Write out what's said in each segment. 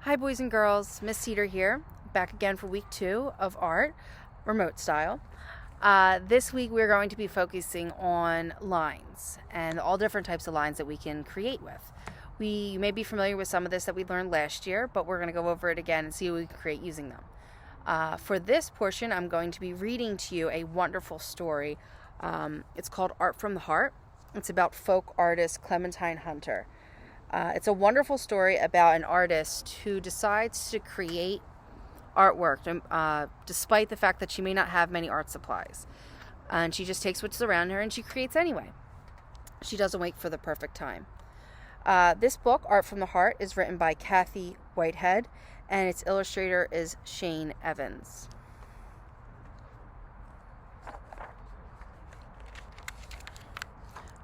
Hi boys and girls, Miss Seder here, back again for week 2 of art, remote style. This week we're going to be focusing on lines and all different types of lines that we can create with. You may be familiar with some of this that we learned last year, but we're going to go over it again and see what we can create using them. For this portion, I'm going to be reading to you a wonderful story. It's called Art from the Heart. It's about folk artist Clementine Hunter. It's a wonderful story about an artist who decides to create artwork despite the fact that she may not have many art supplies. And she just takes what's around her and she creates anyway. She doesn't wait for the perfect time. This book, Art from the Heart, is written by Whitehead, and its illustrator is Shane Evans.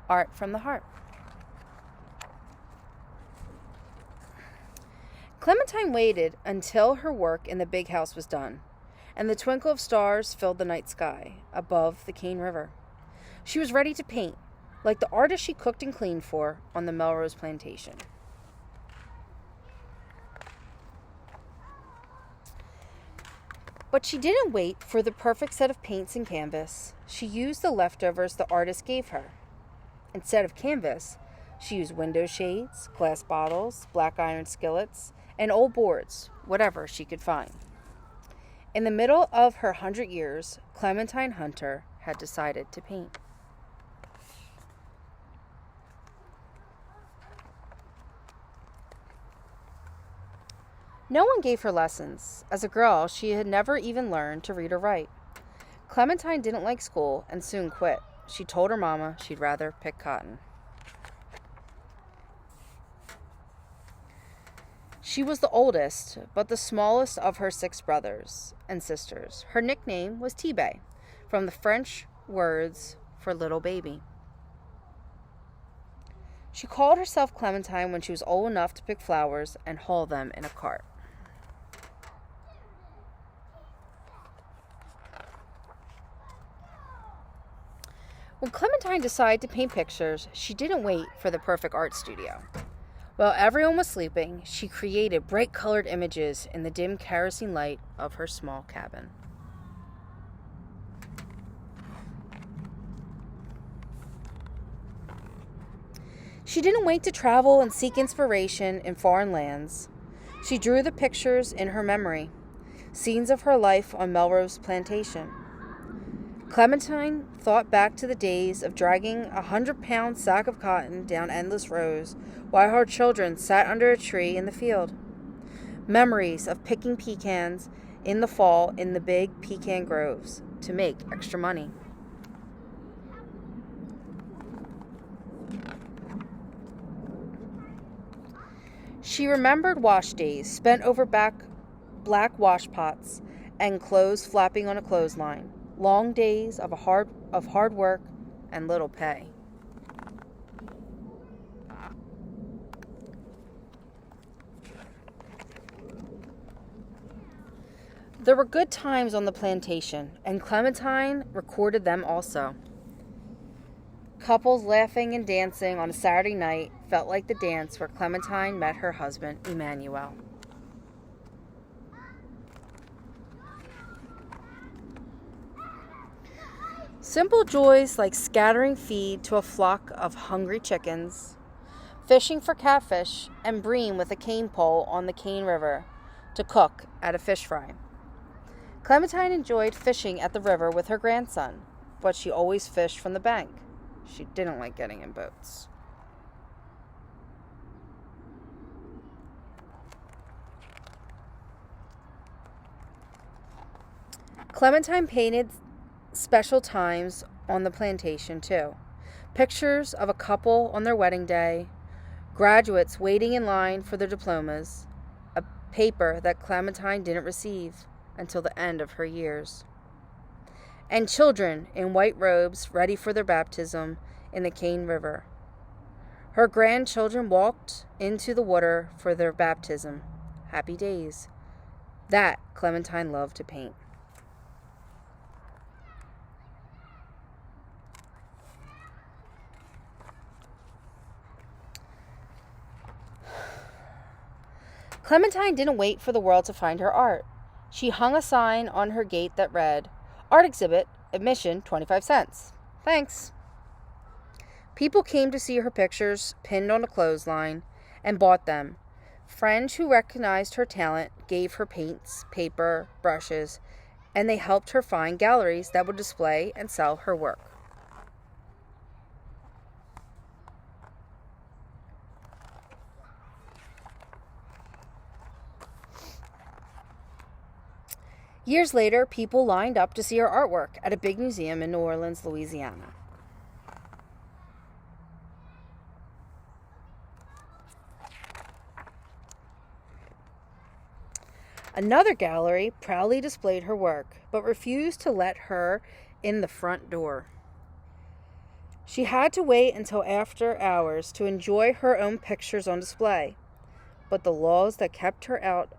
Art from the Heart. Clementine waited until her work in the big house was done, and the twinkle of stars filled the night sky above the Cane River. She was ready to paint, like the artist she cooked and cleaned for on the Melrose plantation. But she didn't wait for the perfect set of paints and canvas. She used the leftovers the artist gave her. Instead of canvas, she used window shades, glass bottles, black iron skillets, and old boards, whatever she could find. In the middle of her 100 years, Clementine Hunter had decided to paint. No one gave her lessons. As a girl, she had never even learned to read or write. Clementine didn't like school and soon quit. She told her mama she'd rather pick cotton. She was the oldest, but the smallest of her 6 brothers and sisters. Her nickname was T-Bay, from the French words for little baby. She called herself Clementine when she was old enough to pick flowers and haul them in a cart. When Clementine decided to paint pictures, she didn't wait for the perfect art studio. While everyone was sleeping, she created bright-colored images in the dim kerosene light of her small cabin. She didn't wait to travel and seek inspiration in foreign lands. She drew the pictures in her memory, scenes of her life on Melrose plantation. Clementine thought back to the days of dragging a 100-pound sack of cotton down endless rows while her children sat under a tree in the field. Memories of picking pecans in the fall in the big pecan groves to make extra money. She remembered wash days spent over black wash pots and clothes flapping on a clothesline. Long days of hard work and little pay. There were good times on the plantation, and Clementine recorded them also. Couples laughing and dancing on a Saturday night felt like the dance where Clementine met her husband, Emmanuel. Simple joys like scattering feed to a flock of hungry chickens, fishing for catfish, and bream with a cane pole on the Cane River to cook at a fish fry. Clementine enjoyed fishing at the river with her grandson, but she always fished from the bank. She didn't like getting in boats. Clementine painted special times on the plantation too. Pictures of a couple on their wedding day, graduates waiting in line for their diplomas, a paper that Clementine didn't receive until the end of her years, and children in white robes ready for their baptism in the Cane River. Her grandchildren walked into the water for their baptism. Happy days. That Clementine loved to paint. Clementine didn't wait for the world to find her art. She hung a sign on her gate that read, "Art exhibit, admission 25 cents. Thanks." People came to see her pictures pinned on a clothesline and bought them. Friends who recognized her talent gave her paints, paper, brushes, and they helped her find galleries that would display and sell her work. Years later, people lined up to see her artwork at a big museum in New Orleans, Louisiana. Another gallery proudly displayed her work, but refused to let her in the front door. She had to wait until after hours to enjoy her own pictures on display, but the laws that kept her out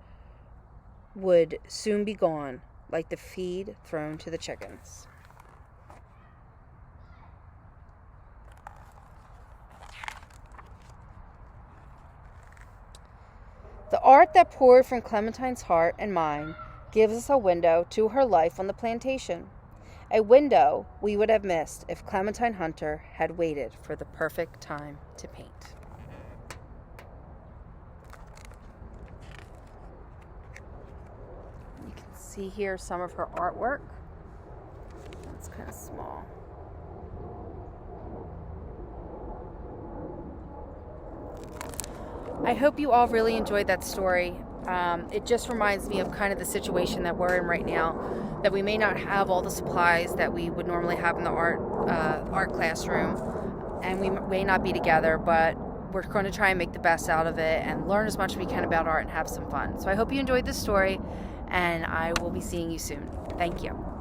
would soon be gone, like the feed thrown to the chickens. The art that poured from Clementine's heart and mind gives us a window to her life on the plantation, a window we would have missed if Clementine Hunter had waited for the perfect time to paint. You can see here some of her artwork. It's kind of small. I hope you all really enjoyed that story. It just reminds me of kind of the situation that we're in right now, that we may not have all the supplies that we would normally have in the art classroom, and we may not be together, but we're going to try and make the best out of it and learn as much as we can about art and have some fun. So I hope you enjoyed this story, and I will be seeing you soon. Thank you.